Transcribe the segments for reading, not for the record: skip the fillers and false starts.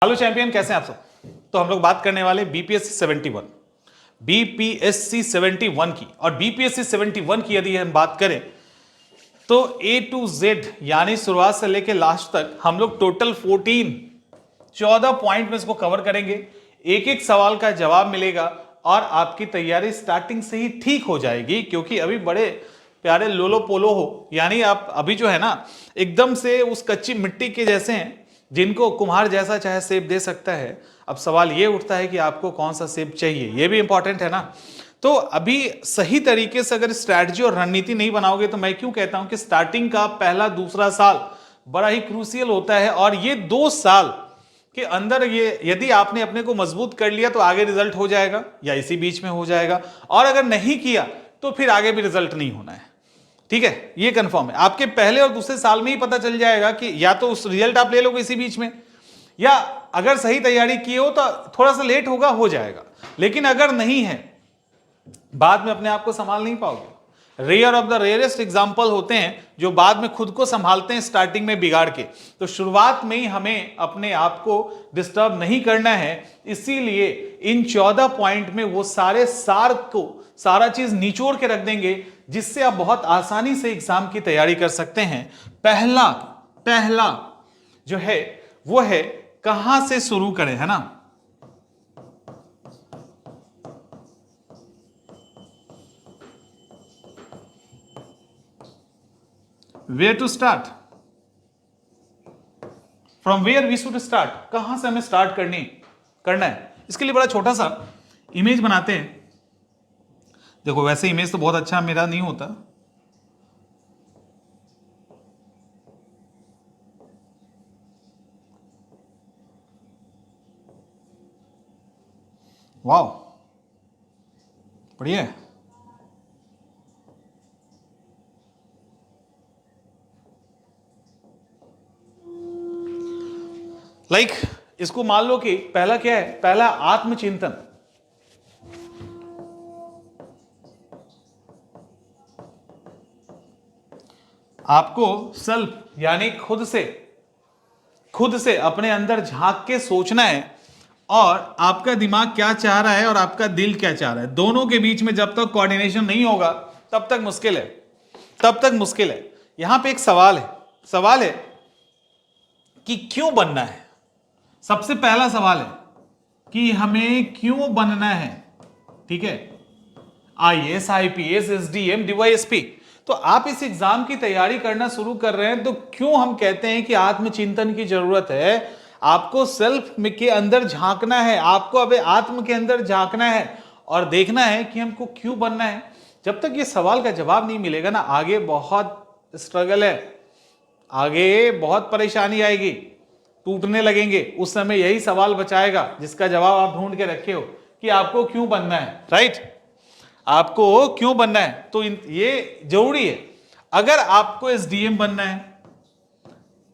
Hello champion, कैसे हैं आप सब। तो हम लोग बात करने वाले बीपीएससी 71 की। और बीपीएससी 71 की यदि हम बात करें तो A to Z यानी शुरुआत से लेकर लास्ट तक हम लोग टोटल 14 पॉइंट में इसको कवर करेंगे। एक एक सवाल का जवाब मिलेगा और आपकी तैयारी स्टार्टिंग से ही ठीक हो जाएगी, क्योंकि अभी बड़े प्यारे लोलो पोलो हो, यानी आप अभी जो है ना एकदम से उस कच्ची मिट्टी के जैसे हैं जिनको कुम्हार जैसा चाहे सेब दे सकता है। अब सवाल ये उठता है कि आपको कौन सा सेब चाहिए, ये भी इंपॉर्टेंट है ना। तो अभी सही तरीके से अगर स्ट्रैटेजी और रणनीति नहीं बनाओगे तो मैं क्यों कहता हूं कि स्टार्टिंग का पहला दूसरा साल बड़ा ही क्रूसियल होता है, और ये 2 साल के अंदर ये यदि आपने अपने को मजबूत कर लिया तो आगे रिजल्ट हो जाएगा या इसी बीच में हो जाएगा, और अगर नहीं किया तो फिर आगे भी रिजल्ट नहीं होना है। ठीक है, ये कंफर्म है। आपके पहले और दूसरे साल में ही पता चल जाएगा कि या तो उस रिजल्ट आप ले लोगे इसी बीच में, या अगर सही तैयारी किए हो तो थोड़ा सा लेट होगा, हो जाएगा। लेकिन अगर नहीं है, बाद में अपने आप को संभाल नहीं पाओगे। Rare of the rarest example होते हैं जो बाद में खुद को संभालते हैं स्टार्टिंग में बिगाड़ के। तो शुरुआत में ही हमें अपने आप को डिस्टर्ब नहीं करना है, इसीलिए इन 14 पॉइंट में वो सारे सार को सारा चीज निचोड़ के रख देंगे, जिससे आप बहुत आसानी से एग्जाम की तैयारी कर सकते हैं। पहला जो है वो है कहां से शुरू करें, है ना। Where to start, from where we should start, कहां से हमें स्टार्ट करना है। इसके लिए बड़ा छोटा सा इमेज बनाते हैं। देखो, वैसे इमेज तो बहुत अच्छा मेरा नहीं होता, वाह बढ़िया है। इसको मान लो कि पहला क्या है, पहला आत्मचिंतन। आपको सेल्फ यानी खुद से अपने अंदर झांक के सोचना है, और आपका दिमाग क्या चाह रहा है और आपका दिल क्या चाह रहा है, दोनों के बीच में जब तक कोऑर्डिनेशन नहीं होगा तब तक मुश्किल है। यहां पे एक सवाल है कि क्यों बनना है। सबसे पहला सवाल है कि हमें क्यों बनना है। ठीक है, आईएएस, आईपीएस, एसडीएम, डीवाईएसपी। तो आप इस एग्जाम की तैयारी करना शुरू कर रहे हैं तो क्यों हम कहते हैं कि आत्मचिंतन की जरूरत है। आपको सेल्फ के अंदर झांकना है, आपको अब आत्म के अंदर झांकना है और देखना है कि हमको क्यों बनना है। जब तक ये सवाल का जवाब नहीं मिलेगा ना, आगे बहुत स्ट्रगल है, आगे बहुत परेशानी आएगी, टूटने लगेंगे। उस समय यही सवाल बचाएगा जिसका जवाब आप ढूंढ के रखे हो कि आपको क्यों बनना है। राइट, आपको क्यों बनना है, तो ये जरूरी है। अगर आपको एसडीएम बनना है,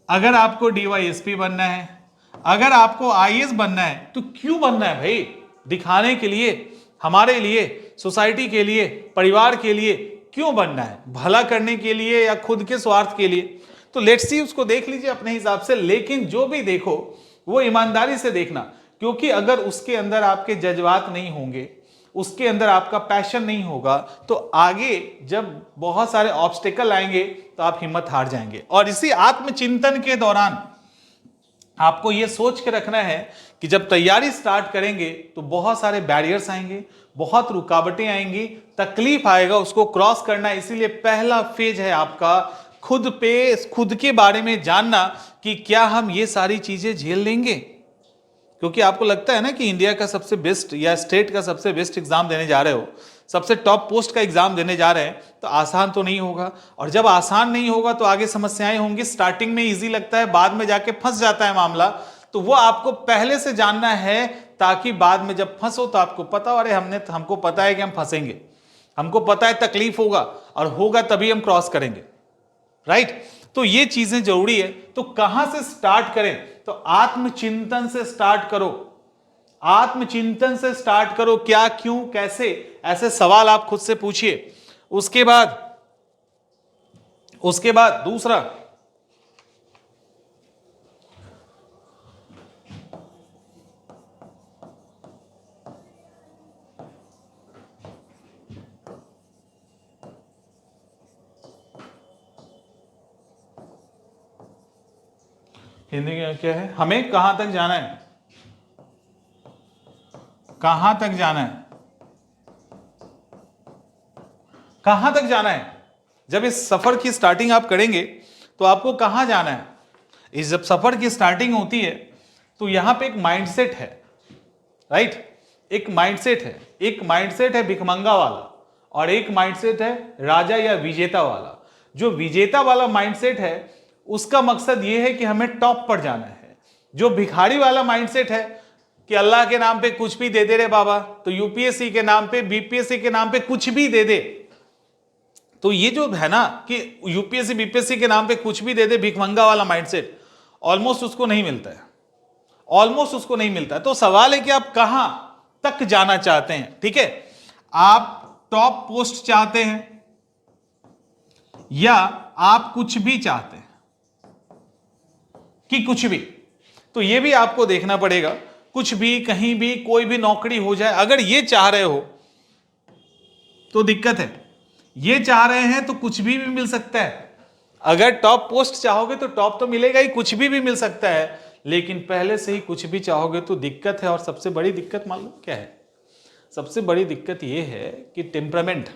अगर आपको डीवाईएसपी बनना है, अगर आपको आईएएस बनना है, तो क्यों बनना है भाई। दिखाने के लिए, हमारे लिए, सोसाइटी के लिए, परिवार के लिए क्यों बनना है, भला करने के लिए या खुद के स्वार्थ के लिए। तो लेट्स सी, उसको देख लीजिए अपने हिसाब से, लेकिन जो भी देखो वो ईमानदारी से देखना, क्योंकि अगर उसके अंदर आपके जज्बात नहीं होंगे, उसके अंदर आपका पैशन नहीं होगा, तो आगे जब बहुत सारे ऑब्स्टेकल आएंगे तो आप हिम्मत हार जाएंगे। और इसी आत्मचिंतन के दौरान आपको यह सोच के रखना है कि जब तैयारी स्टार्ट करेंगे तो बहुत सारे बैरियर्स आएंगे, बहुत रुकावटें आएंगी, तकलीफ आएगा, उसको क्रॉस करना। इसीलिए पहला फेज है आपका खुद के बारे में जानना कि क्या हम ये सारी चीजें झेल लेंगे। क्योंकि आपको लगता है ना कि इंडिया का सबसे बेस्ट या स्टेट का सबसे बेस्ट एग्जाम देने जा रहे हो, सबसे टॉप पोस्ट का एग्जाम देने जा रहे हैं, तो आसान तो नहीं होगा। और जब आसान नहीं होगा तो आगे समस्याएं होंगी। स्टार्टिंग में इजी लगता है, बाद में जाके फंस जाता है मामला। तो वो आपको पहले से जानना है, ताकि बाद में जब फंसो तो आपको पता हो, अरे हमको पता है कि हम फंसेंगे, हमको पता है तकलीफ होगा, और होगा तभी हम क्रॉस करेंगे। राइट, तो ये चीजें जरूरी है। तो कहां से स्टार्ट करें, तो आत्मचिंतन से स्टार्ट करो। आत्मचिंतन से स्टार्ट करो, क्या, क्यों, कैसे, ऐसे सवाल आप खुद से पूछिए। उसके बाद, दूसरा, हिंदी में क्या है, हमें कहां तक जाना है, कहां तक जाना है, कहां तक जाना है। जब इस सफर की स्टार्टिंग आप करेंगे तो आपको कहां जाना है। इस जब सफर की स्टार्टिंग होती है तो यहां पे एक माइंडसेट है, राइट, एक माइंडसेट है, एक माइंडसेट है भिखमंगा वाला और एक माइंडसेट है राजा या विजेता वाला। जो विजेता वाला माइंडसेट है उसका मकसद यह है कि हमें टॉप पर जाना है। जो भिखारी वाला माइंडसेट है कि अल्लाह के नाम पे कुछ भी दे दे रे बाबा, तो यूपीएससी के नाम पे, बीपीएससी के नाम पे कुछ भी दे दे, तो ये जो है ना कि यूपीएससी बीपीएससी के नाम पे कुछ भी दे दे, भिखमंगा वाला माइंडसेट ऑलमोस्ट उसको नहीं मिलता है, ऑलमोस्ट उसको नहीं मिलता है। तो सवाल है कि आप कहां तक जाना चाहते हैं, ठीक है। आप टॉप पोस्ट चाहते हैं या आप कुछ भी चाहते हैं कि कुछ भी, तो यह भी आपको देखना पड़ेगा। कुछ भी, कहीं भी, कोई भी नौकरी हो जाए, अगर ये चाह रहे हो तो दिक्कत है। ये चाह रहे हैं तो कुछ भी मिल सकता है। अगर टॉप पोस्ट चाहोगे तो टॉप तो मिलेगा ही, कुछ भी मिल सकता है, लेकिन पहले से ही कुछ भी चाहोगे तो दिक्कत है। और सबसे बड़ी दिक्कत मालूम क्या है? सबसे बड़ी दिक्कत यह है कि टेम्परामेंट,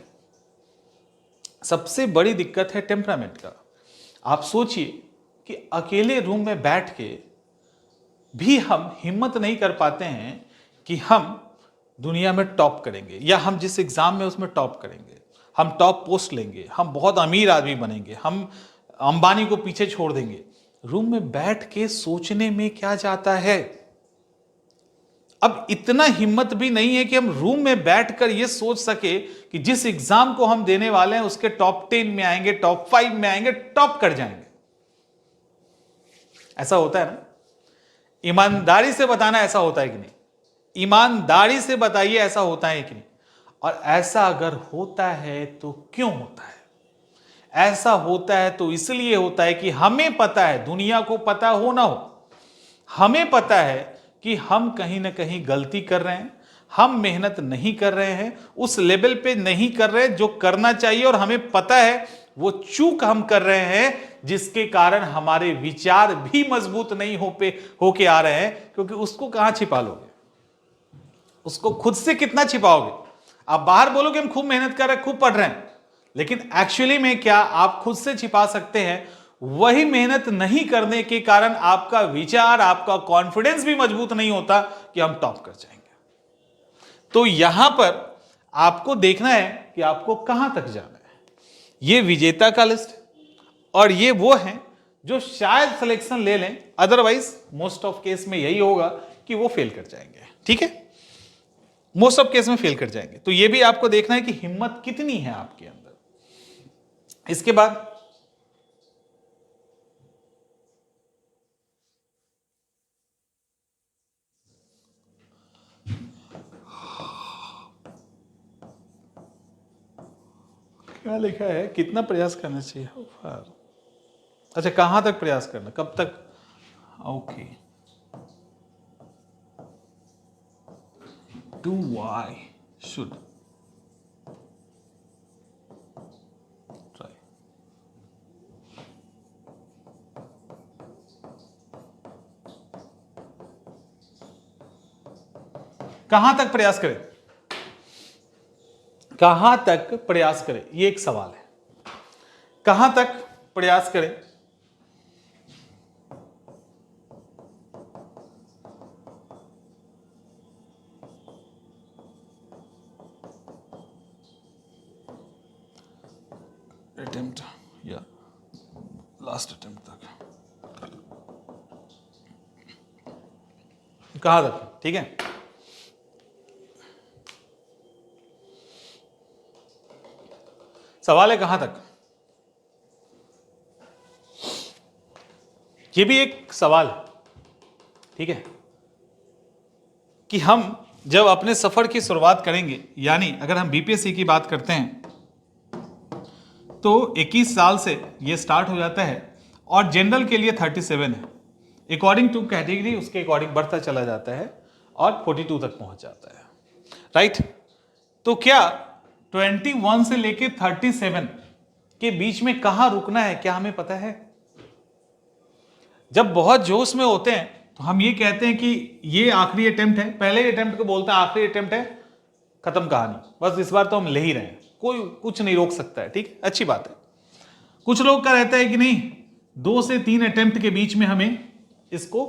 सबसे बड़ी दिक्कत है टेम्परामेंट का। आप सोचिए कि अकेले रूम में बैठ के भी हम हिम्मत नहीं कर पाते हैं कि हम दुनिया में टॉप करेंगे या हम जिस एग्जाम में उसमें टॉप करेंगे, हम टॉप पोस्ट लेंगे, हम बहुत अमीर आदमी बनेंगे, हम अंबानी को पीछे छोड़ देंगे। रूम में बैठ के सोचने में क्या जाता है? अब इतना हिम्मत भी नहीं है कि हम रूम में बैठकर यह सोच सके कि जिस एग्जाम को हम देने वाले हैं उसके टॉप 10 में आएंगे, टॉप 5 में आएंगे, टॉप कर जाएंगे। ऐसा होता है ना? ईमानदारी से बताना ऐसा होता है कि नहीं? ईमानदारी से बताइए ऐसा होता है कि नहीं? और ऐसा अगर होता है तो क्यों होता है? ऐसा होता है तो इसलिए होता है कि हमें पता है, दुनिया को पता हो ना हो, हमें पता है कि हम कहीं ना कहीं गलती कर रहे हैं, हम मेहनत नहीं कर रहे हैं, उस लेवल पे नहीं कर रहे जो करना चाहिए, और हमें पता है वो चूक हम कर रहे हैं जिसके कारण हमारे विचार भी मजबूत नहीं होके आ रहे हैं। क्योंकि उसको कहां छिपा लोगे? उसको खुद से कितना छिपाओगे? आप बाहर बोलोगे हम खूब मेहनत कर रहे हैं, खूब पढ़ रहे हैं, लेकिन एक्चुअली में क्या आप खुद से छिपा सकते हैं? वही मेहनत नहीं करने के कारण आपका विचार, आपका कॉन्फिडेंस भी मजबूत नहीं होता कि हम टॉप कर जाएंगे। तो यहां पर आपको देखना है कि आपको कहां तक जाना है। ये विजेता का लिस्ट, और ये वो हैं जो शायद सिलेक्शन ले लें, अदरवाइज मोस्ट ऑफ केस में यही होगा कि वो फेल कर जाएंगे। ठीक है, मोस्ट ऑफ केस में फेल कर जाएंगे। तो ये भी आपको देखना है कि हिम्मत कितनी है आपके अंदर। इसके बाद क्या लिखा है, कितना प्रयास करना चाहिए? अच्छा, कहां तक प्रयास करना, कब तक? Okay, do I should try. कहां तक प्रयास करें, कहां तक प्रयास करें, ये एक सवाल है। कहां तक प्रयास करें? अटेम्प्ट या लास्ट अटेम्प्ट तक, कहां तक? ठीक है, सवाल है कहां तक। ये भी एक सवाल है, ठीक है, कि हम जब अपने सफर की शुरुआत करेंगे, यानी अगर हम बीपीएससी की बात करते हैं तो 21 साल से ये स्टार्ट हो जाता है, और जनरल के लिए 37 है। अकॉर्डिंग टू कैटेगरी उसके अकॉर्डिंग बढ़ता चला जाता है और 42 तक पहुंच जाता है, राइट। तो क्या 21 से लेके 37 के बीच में कहां रुकना है, क्या हमें पता है? जब बहुत जोश में होते हैं तो हम ये कहते हैं कि ये आखिरी अटेम्प्ट है, पहले अटेम्प्ट को बोलते हैं आखिरी अटेम्प्ट है, खत्म कहानी, बस इस बार तो हम ले ही रहे हैं, कोई कुछ नहीं रोक सकता है, ठीक, अच्छी बात है। कुछ लोग का रहता है कि नहीं, 2 से 3 अटेम्प्ट के बीच में हमें इसको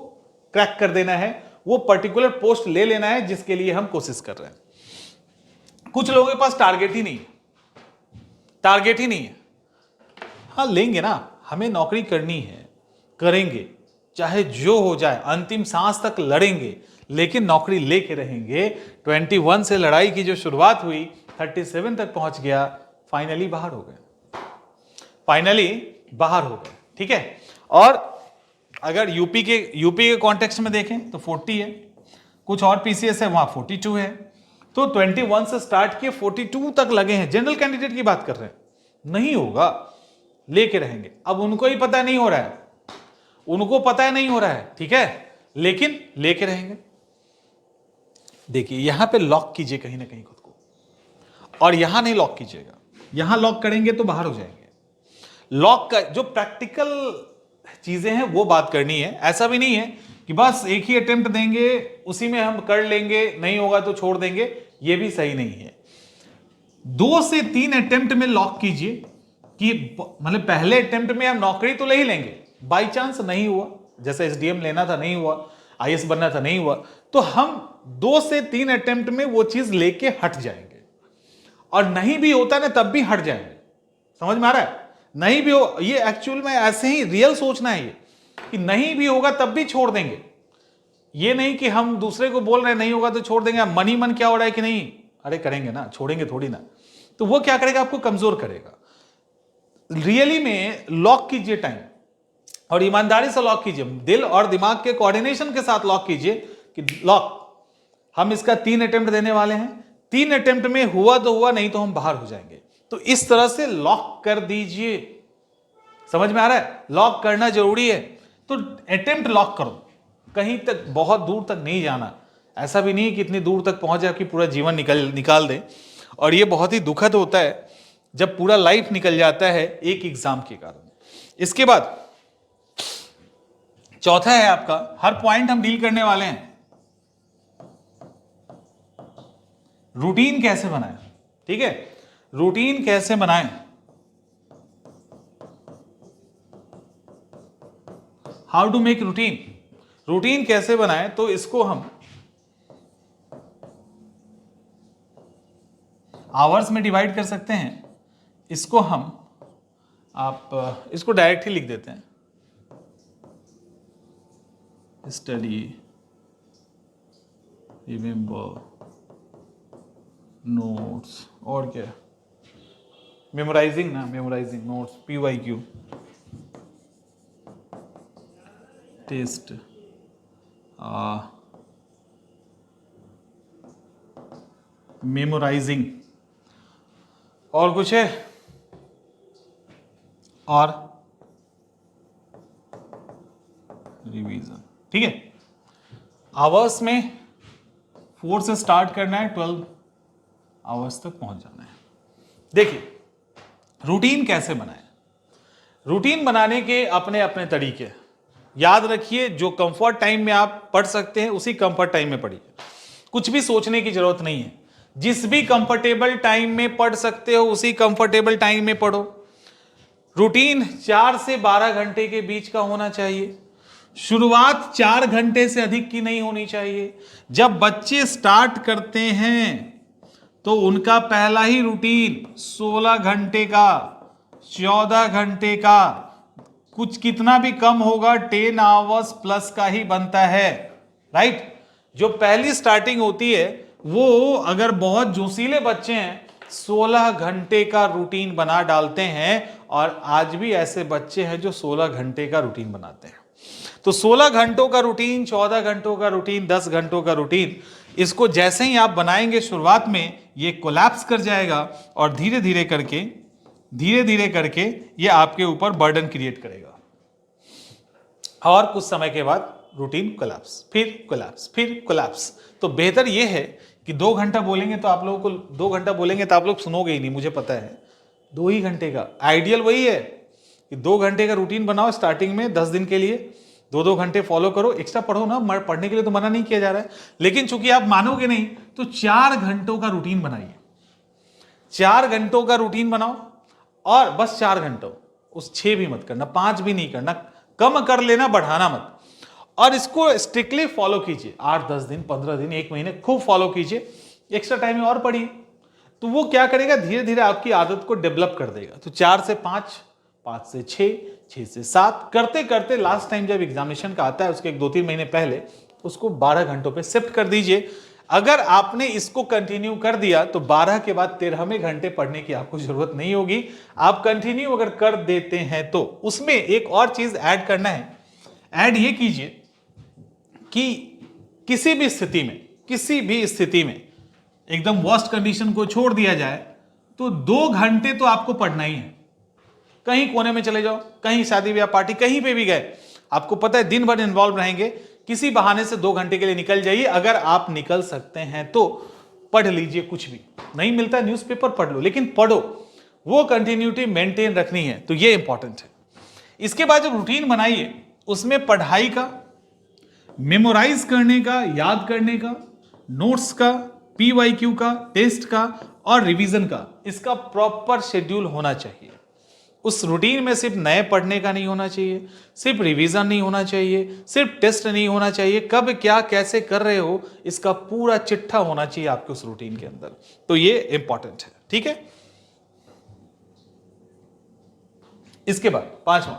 क्रैक कर देना है, वो पर्टिकुलर पोस्ट ले लेना है जिसके लिए हम कोशिश कर रहे हैं। कुछ लोगों के पास टारगेट ही नहीं है, टारगेट ही नहीं है। हाँ लेंगे ना, हमें नौकरी करनी है, करेंगे, चाहे जो हो जाए, अंतिम सांस तक लड़ेंगे, लेकिन नौकरी लेके रहेंगे। 21 से लड़ाई की जो शुरुआत हुई 37 तक पहुंच गया, फाइनली बाहर हो गए, फाइनली बाहर हो गए, ठीक है। और अगर यूपी के कॉन्टेक्स्ट में देखें तो 40 है, कुछ और पीसीएस है वहां 42 है, तो 21 से स्टार्ट किए 42 तक लगे हैं। जनरल कैंडिडेट की बात कर रहे हैं, नहीं होगा, लेके रहेंगे। अब उनको ही पता नहीं हो रहा है, उनको पता है नहीं हो रहा है, ठीक है, लेकिन लेके रहेंगे। देखिए यहां पे लॉक कीजिए कहीं ना कहीं खुद को, और यहां नहीं लॉक कीजिएगा, यहां लॉक करेंगे तो बाहर हो जाएंगे। लॉक का जो प्रैक्टिकल चीजें हैं वो बात करनी है। ऐसा भी नहीं है कि बस एक ही अटेम्प्ट देंगे, उसी में हम कर लेंगे, नहीं होगा तो छोड़ देंगे, ये भी सही नहीं है। 2 से 3 अटेम्प्ट में लॉक कीजिए कि मतलब पहले अटेम्प्ट में हम नौकरी तो ले ही लेंगे, बाई चांस नहीं हुआ, जैसे एसडीएम लेना था नहीं हुआ, आईएएस बनना था नहीं हुआ, तो हम 2 से 3 अटेम्प्ट में वो चीज लेके हट जाएंगे। और नहीं भी होता ना तब भी हट जाएंगे, समझ में आ रहा है, नहीं भी हो, ये एक्चुअल में ऐसे ही रियल सोचना है ये, कि नहीं भी होगा तब भी छोड़ देंगे। ये नहीं कि हम दूसरे को बोल रहे हैं नहीं होगा तो छोड़ देंगे, मन ही मन क्या हो रहा है कि नहीं, अरे करेंगे ना, छोड़ेंगे थोड़ी ना, तो वो क्या करेगा, आपको कमजोर करेगा। रियली में लॉक कीजिए टाइम, और ईमानदारी से लॉक कीजिए, दिल और दिमाग के कोऑर्डिनेशन के साथ लॉक कीजिए कि लॉक, हम इसका 3 अटेम्प्ट देने वाले हैं, 3 अटेम्प्ट में हुआ तो हुआ, नहीं तो हम बाहर हो जाएंगे। तो इस तरह से लॉक कर दीजिए, समझ में आ रहा है, लॉक करना जरूरी है। तो अटेम्प्ट लॉक करो, कहीं तक बहुत दूर तक नहीं जाना, ऐसा भी नहीं कि इतनी दूर तक पहुंच जाए कि पूरा जीवन निकाल दे। और ये बहुत ही दुखद होता है जब पूरा लाइफ निकल जाता है एक एग्जाम के कारण। इसके बाद चौथा है आपका, हर पॉइंट हम डील करने वाले हैं, रूटीन कैसे बनाएं, ठीक है, रूटीन कैसे बनाएं, how to make routine, routine कैसे बनाएं। तो इसको हम आवर्स में डिवाइड कर सकते हैं, इसको हम, आप इसको डायरेक्ट ही लिख देते हैं, स्टडी, रिमेंबर, नोट्स, और क्या, मेमोराइजिंग ना, memorising notes, PYQ, test, memorising, और कुछ है, और रिवीजन, ठीक है। आवर्स में 4 से स्टार्ट करना है, 12 आवर्स तक पहुंच जाना है। देखिए रूटीन कैसे बनाएं, रूटीन बनाने के अपने अपने तरीके, याद रखिए जो कंफर्ट टाइम में आप पढ़ सकते हैं उसी कंफर्ट टाइम में पढ़िए, कुछ भी सोचने की जरूरत नहीं है, जिस भी कंफर्टेबल टाइम में पढ़ सकते हो उसी कंफर्टेबल टाइम में पढ़ो। रूटीन 4 से 12 घंटे के बीच का होना चाहिए, शुरुआत 4 घंटे से अधिक की नहीं होनी चाहिए। जब बच्चे स्टार्ट करते हैं तो उनका पहला ही रूटीन 16 घंटे का, 14 घंटे का, कुछ कितना भी कम होगा 10 आवर्स प्लस का ही बनता है, राइट। जो पहली स्टार्टिंग होती है वो अगर बहुत जोशीले बच्चे हैं 16 घंटे का रूटीन बना डालते हैं, और आज भी ऐसे बच्चे हैं जो 16 घंटे का रूटीन बनाते हैं। तो 16 घंटों का रूटीन, 14 घंटों का रूटीन, 10 घंटों का रूटीन, इसको जैसे ही आप बनाएंगे शुरुआत में ये कोलैप्स कर जाएगा, और धीरे धीरे करके ये आपके ऊपर बर्डन क्रिएट करेगा, और कुछ समय के बाद रूटीन कोलैप्स, फिर कोलैप्स, फिर कोलैप्स। तो बेहतर ये है कि 2 घंटा बोलेंगे तो आप लोगों को 2 घंटा बोलेंगे तो आप लोग सुनोगे ही नहीं, मुझे पता है, 2 ही घंटे का आइडियल वही है कि 2 घंटे का रूटीन बनाओ स्टार्टिंग में 10 दिन के लिए, 2-2 घंटे फॉलो करो, एक्स्ट्रा पढ़ो ना, पढ़ने के लिए तो मना नहीं किया जा रहा है, लेकिन चूंकि आप मानोगे नहीं तो 4 घंटों का रूटीन बनाइए, 4 घंटों का रूटीन बनाओ और बस 4 घंटों, उस 6 भी मत करना, 5 भी नहीं करना, कम कर लेना, बढ़ाना मत, और इसको स्ट्रिक्टली फॉलो कीजिए 8-10 दिन, 15 दिन, 1 महीने खूब फॉलो कीजिए, एक्स्ट्रा टाइम में और पढ़िए, तो वो क्या करेगा, धीरे धीरे आपकी आदत को डेवलप कर देगा। तो 4 से 5, 5 से 6, 6 से 7 करते करते लास्ट टाइम जब एग्जामिनेशन का आता है उसके 2-3 महीने पहले उसको 12 घंटों पे शिफ्ट कर दीजिए। अगर आपने इसको कंटिन्यू कर दिया तो 12 के बाद 13वें घंटे पढ़ने की आपको जरूरत नहीं होगी। आप कंटिन्यू अगर कर देते हैं तो उसमें एक और चीज ऐड करना है, ऐड ये कीजिए कि किसी भी स्थिति में एकदम वर्स्ट कंडीशन को छोड़ दिया जाए तो 2 घंटे तो आपको पढ़ना ही है। कहीं कोने में चले जाओ, कहीं शादी ब्याह पार्टी कहीं पे भी गए, आपको पता है दिन भर इन्वॉल्व रहेंगे, किसी बहाने से 2 घंटे के लिए निकल जाइए। अगर आप निकल सकते हैं तो पढ़ लीजिए, कुछ भी नहीं मिलता है न्यूज़पेपर पढ़ लो, लेकिन पढ़ो, वो कंटिन्यूटी मेंटेन रखनी है, तो ये इंपॉर्टेंट है। इसके बाद जब रूटीन बनाइए उसमें पढ़ाई का, मेमोराइज करने का, याद करने का, नोट्स का, पीवाईक्यू का, टेस्ट का और रिवीजन का, इसका प्रॉपर शेड्यूल होना चाहिए। उस रूटीन में सिर्फ नए पढ़ने का नहीं होना चाहिए, सिर्फ रिवीजन नहीं होना चाहिए, सिर्फ टेस्ट नहीं होना चाहिए, कब क्या कैसे कर रहे हो इसका पूरा चिट्ठा होना चाहिए आपके उस रूटीन के अंदर। तो ये इंपॉर्टेंट है, ठीक है। इसके बाद 5वां,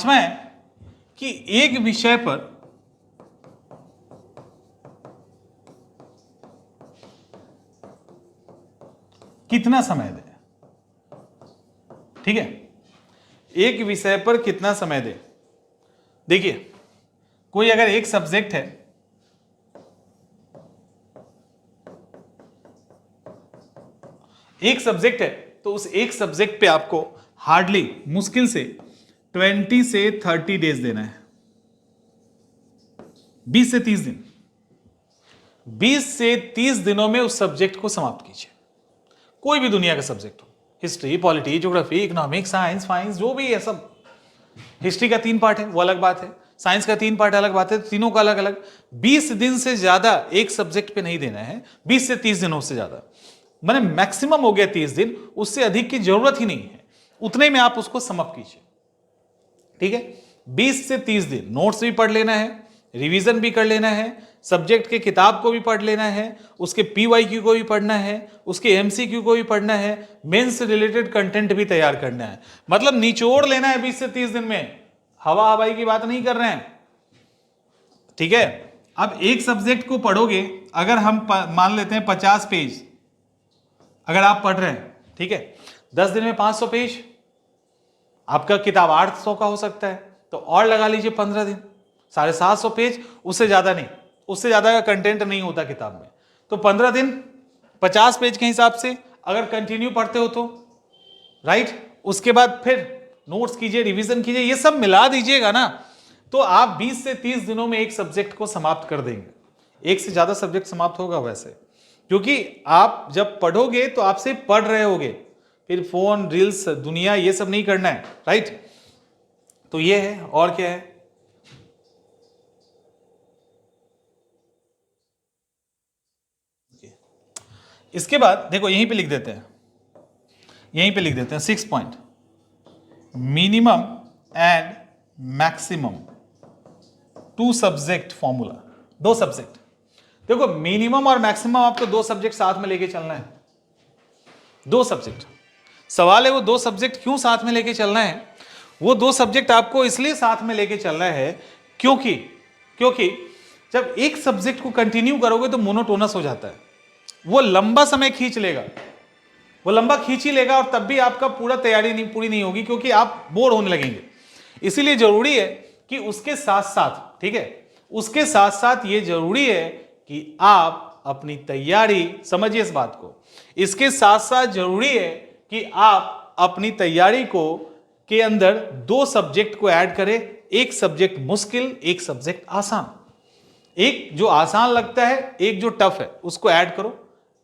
है कि एक विषय पर कितना समय दें, ठीक है, एक विषय पर कितना समय दें। देखिए, कोई अगर एक सब्जेक्ट है, तो उस एक सब्जेक्ट पे आपको हार्डली, मुश्किल से 20 से 30 डेज देना है, 20 से 30 दिन। 20 से 30 दिनों में उस सब्जेक्ट को समाप्त कीजिए, कोई भी दुनिया का सब्जेक्ट हो, history, polity, geography, economics, science, फाइंस, जो भी है सब। हिस्ट्री का 3 पार्ट है, वो अलग बात है, साइंस का 3 पार्ट अलग बात है, तीनों का अलग अलग। 20 दिन से ज्यादा एक सब्जेक्ट पे नहीं देना है, 20 से 30 दिनों से ज्यादा, मैंने मैक्सिमम हो गया 30 दिन, उससे अधिक की जरूरत ही नहीं है, उतने में आप उसको समाप्त कीजिए, ठीक है। 20 से 30 दिन नोट्स भी पढ़ लेना है, रिवीजन भी कर लेना है, सब्जेक्ट के किताब को भी पढ़ लेना है, उसके पीवाईक्यू को भी पढ़ना है, उसके एमसीक्यू को भी पढ़ना है, मेंस से रिलेटेड कंटेंट भी तैयार करना है। मतलब निचोड़ लेना है 20 से 30 दिन में, हवा हवाई की बात नहीं कर रहे हैं, ठीक है। अब एक सब्जेक्ट को पढ़ोगे, अगर हम मान लेते हैं 50 पेज अगर आप पढ़ रहे हैं, ठीक है, 10 दिन में 500 पेज, आपका किताब 800 का हो सकता है, तो और लगा लीजिए 15 दिन, 750 पेज, उससे ज्यादा नहीं, उससे ज्यादा का कंटेंट नहीं होता किताब में। तो 15 दिन 50 पेज के हिसाब से अगर कंटिन्यू पढ़ते हो तो, राइट, उसके बाद फिर नोट्स कीजिए, रिवीजन कीजिए, ये सब मिला दीजिएगा ना, तो आप 20 से 30 दिनों में एक सब्जेक्ट को समाप्त कर देंगे। एक से ज्यादा सब्जेक्ट समाप्त होगा वैसे, क्योंकि आप जब पढ़ोगे तो आप सिर्फ पढ़ रहे होगे, फिर फोन, रील्स, दुनिया, ये सब नहीं करना है, राइट। तो ये है, और क्या है, इसके बाद देखो यहीं पे लिख देते हैं, 6 point, minimum and maximum 2 subject formula. 2 subject, देखो मिनिमम और मैक्सिमम आपको 2 सब्जेक्ट साथ में लेके चलना है, 2 सब्जेक्ट। सवाल है वो 2 सब्जेक्ट क्यों साथ में लेके चलना है। वो 2 सब्जेक्ट आपको इसलिए साथ में लेके चलना है क्योंकि जब एक सब्जेक्ट को कंटिन्यू करोगे तो मोनोटोनस हो जाता है, वो लंबा समय खींच लेगा, वो लंबा खींच ही लेगा, और तब भी आपका पूरा तैयारी नहीं पूरी नहीं होगी, क्योंकि आप बोर होने लगेंगे। इसीलिए जरूरी है कि उसके साथ साथ, ठीक है, उसके साथ साथ ये जरूरी है कि आप अपनी तैयारी, समझिए इस बात को, इसके साथ साथ जरूरी है कि आप अपनी तैयारी को के अंदर 2 सब्जेक्ट को ऐड करें, एक सब्जेक्ट मुश्किल, एक सब्जेक्ट आसान। एक जो आसान लगता है, एक जो टफ है, उसको ऐड करो,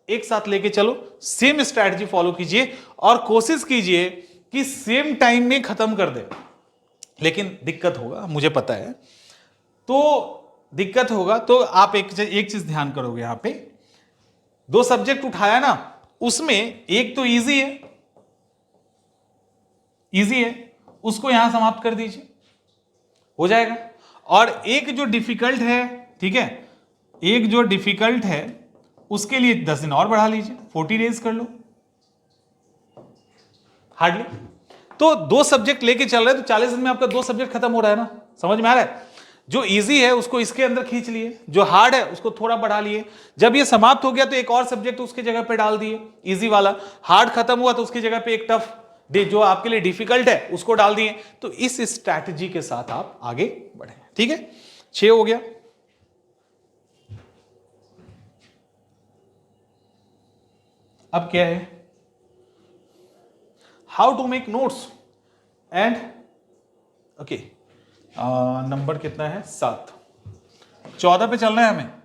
एक साथ लेके चलो, सेम स्ट्रैटेजी फॉलो कीजिए और कोशिश कीजिए कि सेम टाइम में खत्म कर दे। लेकिन दिक्कत होगा, मुझे पता है, तो दिक्कत होगा। तो आप एक चीज ध्यान करोगे, यहां पे 2 सब्जेक्ट उठाया ना, उसमें एक तो इजी है, उसको यहां समाप्त कर दीजिए, हो जाएगा। और एक जो डिफिकल्ट है, ठीक है, एक जो डिफिकल्ट है उसके लिए 10 दिन और बढ़ा लीजिए, 40 डेज कर लो हार्डली। तो 2 सब्जेक्ट लेके चल रहे हैं तो 40 दिन में आपका 2 सब्जेक्ट खत्म हो रहा है ना, समझ में आ रहा है। जो इजी है उसको इसके अंदर खींच लिए, जो हार्ड है उसको थोड़ा बढ़ा लिए। जब ये समाप्त हो गया तो एक और सब्जेक्ट उसकी जगह पे डाल दिए, इजी वाला। हार्ड खत्म हुआ तो उसकी जगह पे एक टफ जो आपके लिए डिफिकल्ट है उसको डाल दिए। तो इस स्ट्रैटेजी के साथ आप आगे बढ़े, ठीक है। 6 हो गया। अब क्या है, how to make notes and okay, number कितना है, 7, 14 पे चलना है हमें।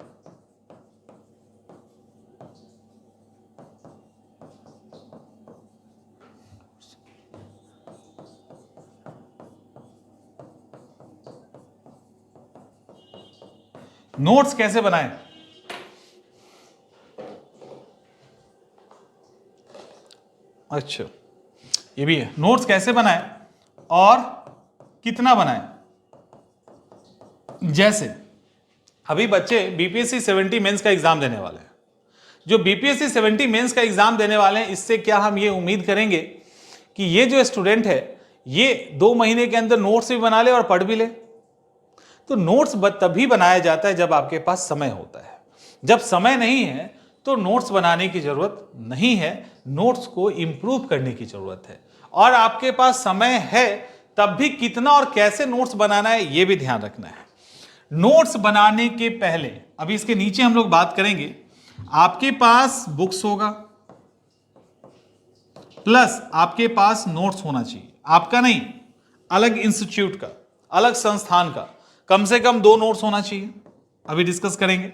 नोट्स कैसे बनाएं, अच्छा ये भी है, नोट्स कैसे बनाएं और कितना बनाएं। जैसे अभी बच्चे बीपीएससी 70 मेंस का एग्जाम देने वाले हैं। जो बीपीएससी 70 मेंस का एग्जाम देने वाले हैं, इससे क्या हम ये उम्मीद करेंगे कि ये जो स्टूडेंट है ये 2 महीने के अंदर नोट्स भी बना ले और पढ़ भी ले। तो नोट्स तभी बनाया जाता है जब आपके पास समय होता है। जब समय नहीं है तो नोट्स बनाने की जरूरत नहीं है, नोट्स को इंप्रूव करने की जरूरत है। और आपके पास समय है तब भी कितना और कैसे नोट्स बनाना है ये भी ध्यान रखना है। नोट्स बनाने के पहले, अभी इसके नीचे हम लोग बात करेंगे, आपके पास बुक्स होगा प्लस आपके पास नोट्स होना चाहिए। आपका नहीं, अलग इंस्टीट्यूट का, अलग संस्थान का कम से कम 2 नोट्स होना चाहिए। अभी डिस्कस करेंगे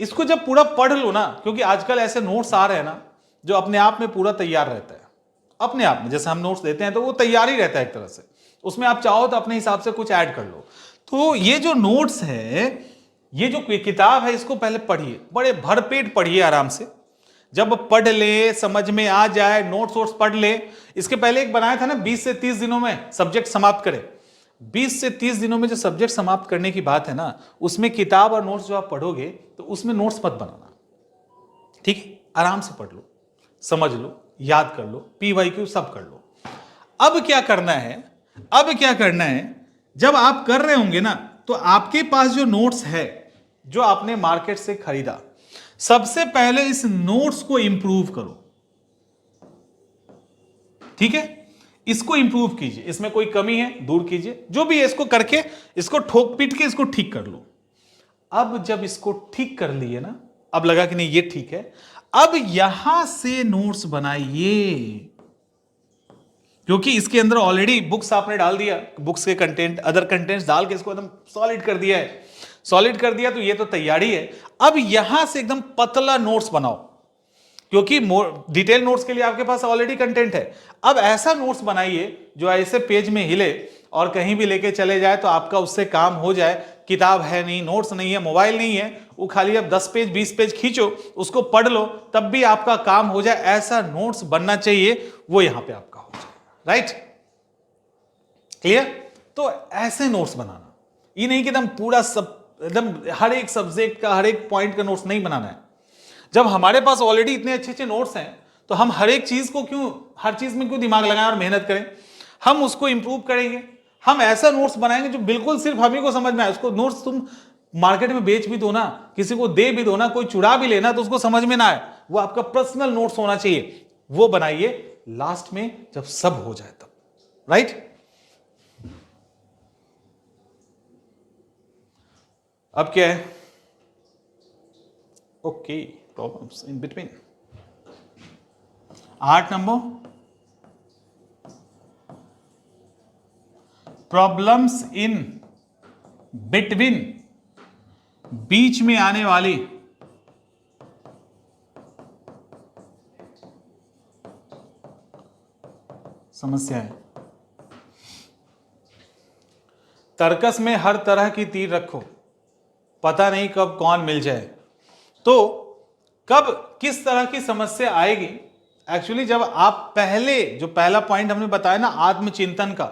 इसको। जब पूरा पढ़ लो ना, क्योंकि आजकल ऐसे नोट्स आ रहे हैं ना जो अपने आप में पूरा तैयार रहता है, अपने आप में। जैसे हम नोट्स देते हैं तो वो तैयार ही रहता है एक तरह से, उसमें आप चाहो तो अपने हिसाब से कुछ ऐड कर लो। तो ये जो नोट्स है, ये जो किताब है, इसको पहले पढ़िए, बड़े भरपेट पढ़िए आराम से। जब पढ़ ले, समझ में आ जाए, नोट्स वोट्स पढ़ ले। इसके पहले एक बनाया था ना, 20 से 30 दिनों में सब्जेक्ट समाप्त करे। 20 से 30 दिनों में जो सब्जेक्ट समाप्त करने की बात है ना, उसमें किताब और नोट्स जो आप पढ़ोगे तो उसमें नोट्स मत बनाना, ठीक है। आराम से पढ़ लो, समझ लो, याद कर लो, पीवाईक्यू सब कर लो। अब क्या करना है, अब क्या करना है, जब आप कर रहे होंगे ना तो आपके पास जो नोट्स है जो आपने मार्केट से खरीदा, सबसे पहले इस नोट्स को इंप्रूव करो, ठीक है। इसको इंप्रूव कीजिए, इसमें कोई कमी है दूर कीजिए, जो भी है इसको करके, इसको ठोक पीट के इसको ठीक कर लो। अब जब इसको ठीक कर लिए ना, अब लगा कि नहीं ये ठीक है, अब यहां से नोट्स बनाइए। क्योंकि इसके अंदर ऑलरेडी बुक्स आपने डाल दिया, बुक्स के कंटेंट, अदर कंटेंट्स डाल के इसको एकदम सॉलिड कर दिया है, सॉलिड कर दिया, तो ये तो तैयारी है। अब यहां से एकदम पतला नोट्स बनाओ, क्योंकि डिटेल नोट्स के लिए आपके पास ऑलरेडी कंटेंट है। अब ऐसा नोट्स बनाइए जो ऐसे पेज में हिले और कहीं भी लेके चले जाए तो आपका उससे काम हो जाए। किताब है नहीं, नोट्स नहीं है, मोबाइल नहीं है, वो खाली अब 10 पेज 20 पेज खींचो, उसको पढ़ लो, तब भी आपका काम हो जाए। ऐसा नोट्स बनना चाहिए, वो यहां पे आपका हो जाए, राइट, क्लियर। तो ऐसे नोट्स बनाना, ये नहीं कि एकदम पूरा सब, एकदम हर एक सब्जेक्ट का हर एक पॉइंट का नोट्स नहीं बनाना है। जब हमारे पास ऑलरेडी इतने अच्छे अच्छे नोट्स हैं तो हम हर एक चीज को क्यों, हर चीज में क्यों दिमाग लगाएं और मेहनत करें। हम उसको इंप्रूव करेंगे, हम ऐसा नोट्स बनाएंगे जो बिल्कुल सिर्फ हम ही को समझ में आए। उसको नोट्स तुम मार्केट में बेच भी दो ना, किसी को दे भी दो ना, कोई चुरा भी लेना तो उसको समझ में ना आए, वो आपका पर्सनल नोट्स होना चाहिए। वो बनाइए लास्ट में जब सब हो जाए तब, राइट। अब क्या है, okay, problems in between. 8 number problems in between, बीच में आने वाली समस्याएं। तर्कस में हर तरह की तीर रखो, पता नहीं कब कौन मिल जाए। तो कब किस तरह की समस्या आएगी? एक्चुअली जब आप पहला पॉइंट हमने बताया ना आत्मचिंतन का,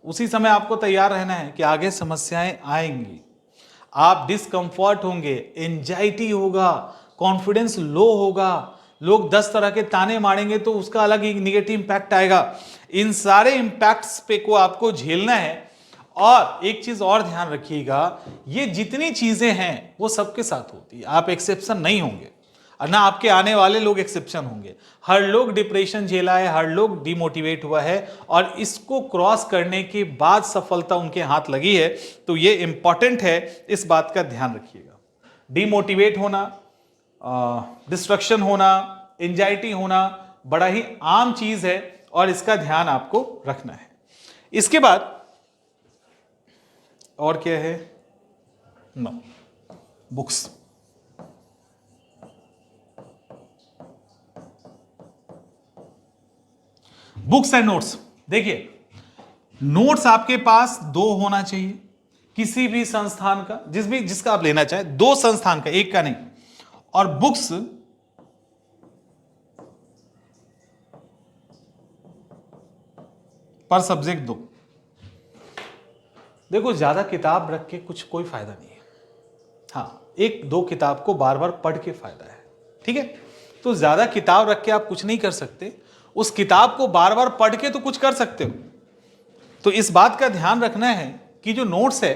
उसी समय आपको तैयार रहना है कि आगे समस्याएं आएंगी, आप डिस्कंफर्ट होंगे, एंजाइटी होगा, कॉन्फिडेंस लो होगा, लोग 10 तरह के ताने मारेंगे तो उसका अलग ही निगेटिव इंपैक्ट आएगा। इन सारे इंपैक्ट्स पे को आपको झेलना है। और एक चीज और ध्यान रखिएगा, ये जितनी चीजें हैं वो सबके साथ होती है, आप एक्सेप्शन नहीं होंगे और ना आपके आने वाले लोग एक्सेप्शन होंगे। हर लोग डिप्रेशन झेला है, हर लोग डिमोटिवेट हुआ है और इसको क्रॉस करने के बाद सफलता उनके हाथ लगी है। तो ये इंपॉर्टेंट है, इस बात का ध्यान रखिएगा। डिमोटिवेट होना, डिस्ट्रक्शन होना, एंजाइटी होना बड़ा ही आम चीज है और इसका ध्यान आपको रखना है। इसके बाद और क्या है? No, books. Books and notes. देखिए, नोट्स आपके पास 2 होना चाहिए, किसी भी संस्थान का, जिसका आप लेना चाहे, 2 संस्थान का, एक का नहीं। और बुक्स पर सब्जेक्ट 2। देखो, ज्यादा किताब रख के कोई फायदा नहीं है। हाँ, 1-2 किताब को बार बार पढ़ के फायदा है, ठीक है? तो ज्यादा किताब रख के आप कुछ नहीं कर सकते, उस किताब को बार बार पढ़ के तो कुछ कर सकते हो। तो इस बात का ध्यान रखना है कि जो नोट्स है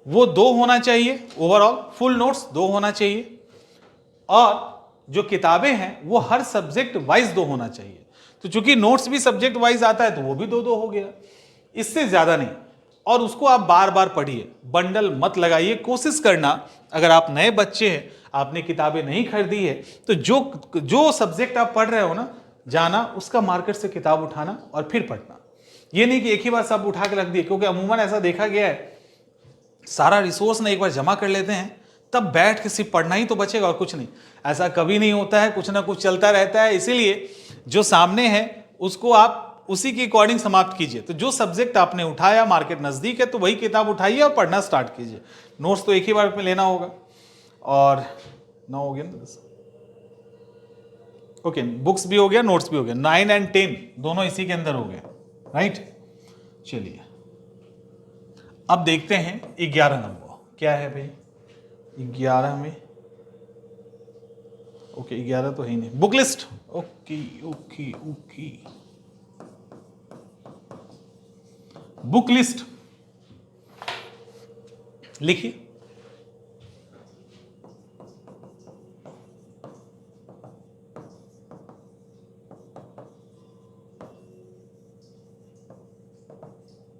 वो 2 होना चाहिए, ओवरऑल फुल नोट्स 2 होना चाहिए, और जो किताबें हैं वो हर सब्जेक्ट वाइज 2 होना चाहिए। तो चूंकि नोट्स भी सब्जेक्ट वाइज आता है तो वो भी 2-2 हो गया, इससे ज्यादा नहीं। और उसको आप बार बार पढ़िए, बंडल मत लगाइए। कोशिश करना, अगर आप नए बच्चे हैं, आपने किताबें नहीं खरीदी है, तो जो सब्जेक्ट आप पढ़ रहे हो ना, जाना उसका मार्केट से किताब उठाना और फिर पढ़ना। ये नहीं कि एक ही बार सब उठा के रख दिए, क्योंकि अमूमन ऐसा देखा गया है, सारा रिसोर्स ना एक बार जमा कर लेते हैं, तब बैठ के सिर्फ पढ़ना ही तो बचेगा और कुछ नहीं। ऐसा कभी नहीं होता है, कुछ ना कुछ चलता रहता है। इसीलिए जो सामने है उसको आप उसी के अकॉर्डिंग समाप्त कीजिए। तो जो सब्जेक्ट आपने उठाया, मार्केट नजदीक है, तो वही किताब उठाइए और पढ़ना स्टार्ट कीजिए। नोट्स तो एक ही बार में लेना होगा। और 9 हो गया ना, 10, ओके, बुक्स भी हो गया, नोट्स भी हो गया। 9 और 10 दोनों इसी के अंदर हो गए, राइट? चलिए अब देखते हैं 11 नंबर क्या है भाई। 11 में, ओके 11 तो है ही नहीं, book list. Okay okay okay, book list लिखिए।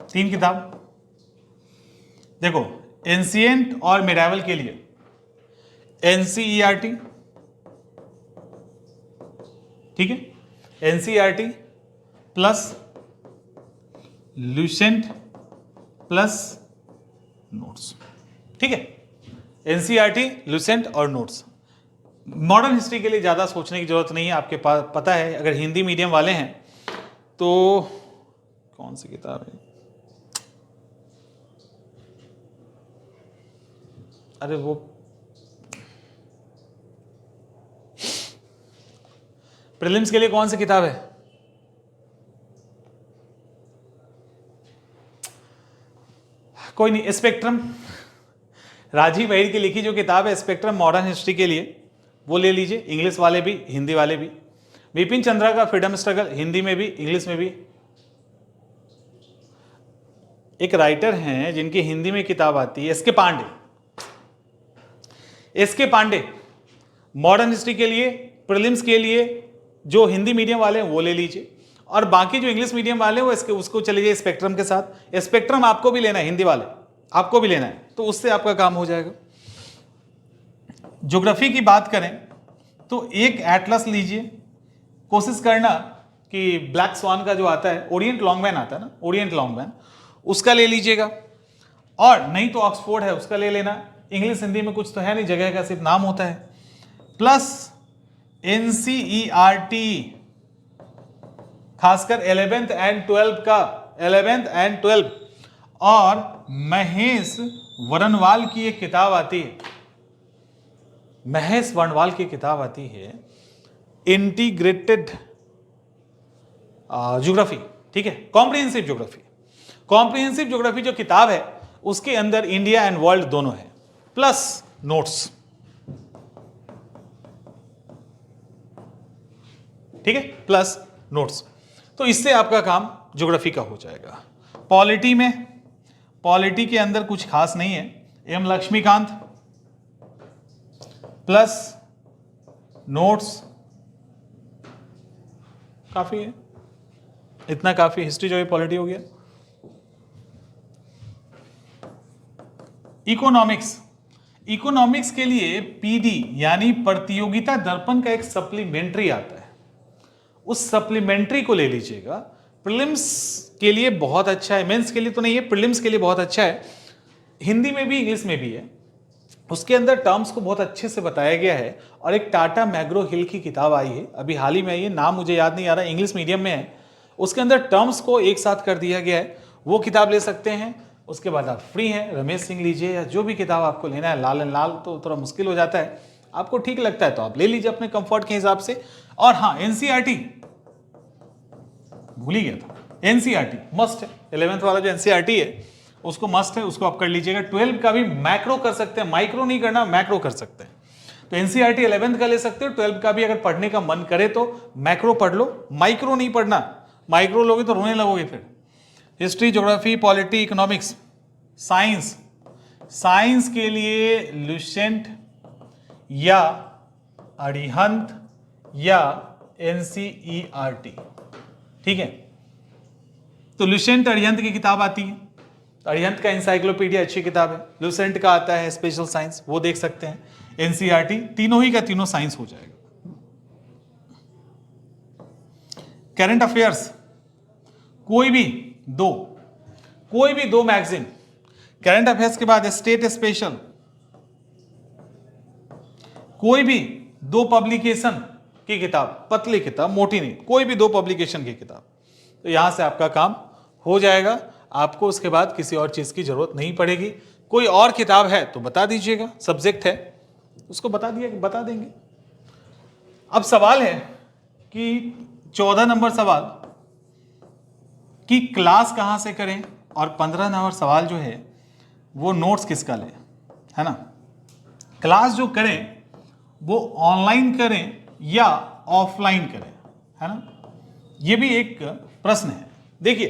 तीन किताब देखो, एंशिएंट और मिडाइवल के लिए एनसीईआरटी, ठीक है, NCERT plus Lucent plus notes, ठीक है? एनसीईआरटी, लुसेंट और नोट्स। मॉडर्न हिस्ट्री के लिए ज़्यादा सोचने की जरूरत नहीं है, आपके पास पता है। अगर हिंदी मीडियम वाले हैं तो कौन सी किताब है, अरे वो प्रीलिम्स के लिए कौन सी किताब है? कोई नहीं, स्पेक्ट्रम, राजीव अहिर की लिखी जो किताब है स्पेक्ट्रम मॉडर्न हिस्ट्री के लिए, वो ले लीजिए। इंग्लिश वाले भी, हिंदी वाले भी। विपिन चंद्रा का फ्रीडम स्ट्रगल, हिंदी में भी इंग्लिश में भी। एक राइटर हैं जिनकी हिंदी में किताब आती है, S K Pandey. S K Pandey modern history के लिए, प्रीलिम्स के लिए जो हिंदी मीडियम वाले हैं वो ले लीजिए, और बाकी जो इंग्लिश मीडियम वाले हैं वो उसको चले जाइए स्पेक्ट्रम के साथ। स्पेक्ट्रम आपको भी लेना है, हिंदी वाले आपको भी लेना है, तो उससे आपका काम हो जाएगा। ज्योग्राफी की बात करें तो एक एटलस लीजिए, कोशिश करना कि ब्लैक स्वान का जो आता है, ओरिएंट लॉन्गमैन आता है ना, ओरिएंट लॉन्गमैन, उसका ले लीजिएगा, और नहीं तो ऑक्सफोर्ड है उसका ले लेना। इंग्लिश हिंदी में कुछ तो है नहीं, जगह का सिर्फ नाम होता है। प्लस NCERT, खासकर 11th एंड 12th का, 11th एंड 12th। और महेश वर्णवाल की एक किताब आती है, महेश वर्णवाल की किताब आती है इंटीग्रेटेड ज्योग्राफी, ठीक है, कॉम्प्रिहेंसिव ज्योग्राफी। कॉम्प्रिहेंसिव ज्योग्राफी जो किताब है उसके अंदर इंडिया एंड वर्ल्ड दोनों है, प्लस नोट्स, ठीक है, प्लस नोट्स। तो इससे आपका काम ज्योग्राफी का हो जाएगा। पॉलिटी में, पॉलिटी के अंदर कुछ खास नहीं है, एम लक्ष्मीकांत प्लस नोट्स काफी है, इतना काफी। हिस्ट्री जो है पॉलिटी हो गया। इकोनॉमिक्स, इकोनॉमिक्स के लिए PD यानी प्रतियोगिता दर्पण का एक सप्लीमेंट्री आता है, उस सप्लीमेंट्री को ले लीजिएगा। प्रीलिम्स के लिए बहुत अच्छा है, मेंस के लिए तो नहीं है, प्रीलिम्स के लिए बहुत अच्छा है। हिंदी में भी इंग्लिश में भी है। उसके अंदर टर्म्स को बहुत अच्छे से बताया गया है। और एक टाटा मैग्रो हिल की किताब आई है, अभी हाल ही में आई है, नाम मुझे याद नहीं आ रहा, इंग्लिश मीडियम में है। उसके अंदर टर्म्स को एक साथ कर दिया गया है, वो किताब ले सकते हैं। उसके बाद आप फ्री हैं, रमेश सिंह लीजिए या जो भी किताब आपको लेना है। लाल एंड लाल तो थोड़ा मुश्किल हो जाता है, आपको ठीक लगता है तो आप ले लीजिए अपने कंफर्ट के हिसाब से। और हाँ, NCERT भूल ही गया था, NCERT मस्ट है, 11th वाला जो NCERT है उसको मस्ट है, उसको आप कर लीजिएगा। 12 का भी मैक्रो कर सकते हैं, माइक्रो नहीं करना, मैक्रो कर सकते हैं। तो NCERT 11th का ले सकते हो, 12 का भी अगर पढ़ने का मन करे तो मैक्रो पढ़ लो, माइक्रो नहीं पढ़ना, माइक्रो लोगे तो रोने लगोगे फिर। History, geography, polity, economics, science, science के लिए लुसेंट या अरिहंत या NCERT, ठीक है। तो लुसेंट अरिहंत की किताब आती है, अरिहंत का इंसाइक्लोपीडिया अच्छी किताब है। लुसेंट का आता है स्पेशल साइंस, वो देख सकते हैं। NCERT तीनों ही का तीनों साइंस हो जाएगा। करंट अफेयर्स, कोई भी दो मैगजीन, करंट अफेयर्स के बाद स्टेट स्पेशल, कोई भी 2 पब्लिकेशन की किताब, पतली किताब, मोटी नहीं, कोई भी 2 पब्लिकेशन की किताब, तो यहां से आपका काम हो जाएगा। आपको उसके बाद किसी और चीज की जरूरत नहीं पड़ेगी। कोई और किताब है तो बता दीजिएगा, सब्जेक्ट है उसको बता देंगे। अब सवाल है कि 14 नंबर सवाल कि क्लास कहां से करें, और 15 नंबर सवाल जो है वो नोट्स किसका लें, है ना। क्लास जो करें वो ऑनलाइन करें या ऑफलाइन करें, है ना, ये भी एक प्रश्न है। देखिए,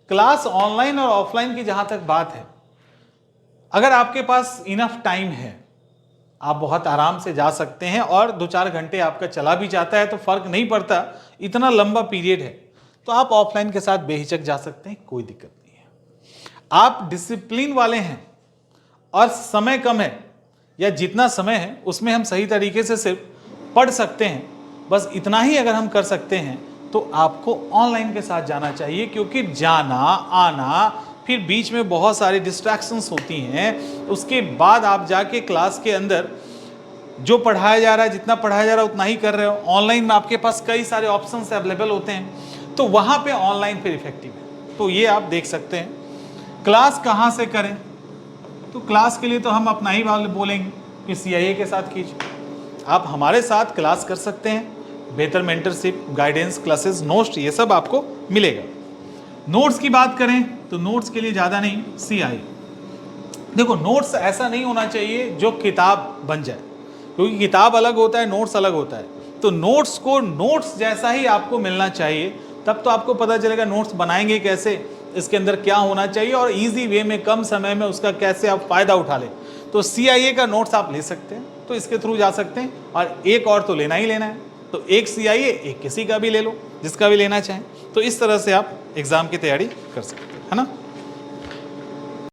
क्लास ऑनलाइन और ऑफलाइन की जहां तक बात है, अगर आपके पास इनफ टाइम है, आप बहुत आराम से जा सकते हैं, और 2-4 घंटे आपका चला भी जाता है तो फर्क नहीं पड़ता, इतना लंबा पीरियड है, तो आप ऑफलाइन के साथ बेहिचक जा सकते हैं, कोई दिक्कत नहीं है। आप डिसिप्लिन वाले हैं और समय कम है, या जितना समय है उसमें हम सही तरीके से सिर्फ पढ़ सकते हैं, बस इतना ही अगर हम कर सकते हैं तो आपको ऑनलाइन के साथ जाना चाहिए। क्योंकि जाना आना, फिर बीच में बहुत सारी डिस्ट्रैक्शंस होती हैं, उसके बाद आप जाके क्लास के अंदर जो पढ़ाया जा रहा है, जितना पढ़ाया जा रहा है उतना ही कर रहे हो। ऑनलाइन में आपके पास कई सारे ऑप्शंस अवेलेबल होते हैं, तो वहाँ पे ऑनलाइन फिर इफेक्टिव है। तो ये आप देख सकते हैं। क्लास कहाँ से करें, तो क्लास के लिए तो हम अपना ही वाले बोलेंगे कि CIA के साथ कीजिए। आप हमारे साथ क्लास कर सकते हैं, बेहतर मेंटरशिप, गाइडेंस, क्लासेस, नोट्स, ये सब आपको मिलेगा। नोट्स की बात करें तो नोट्स के लिए ज़्यादा नहीं, CIA। देखो, नोट्स ऐसा नहीं होना चाहिए जो किताब बन जाए, क्योंकि किताब अलग होता है, नोट्स अलग होता है। तो नोट्स को नोट्स जैसा ही आपको मिलना चाहिए, तब तो आपको पता चलेगा नोट्स बनाएंगे कैसे, इसके अंदर क्या होना चाहिए, और इजी वे में कम समय में उसका कैसे आप फायदा उठा लें। तो CIA का नोट्स आप ले सकते हैं, तो इसके थ्रू जा सकते हैं। और एक और तो लेना ही लेना है, तो एक CIA, एक किसी का भी ले लो, जिसका भी लेना चाहें। तो इस तरह से आप एग्जाम की तैयारी कर सकते हैं, है ना।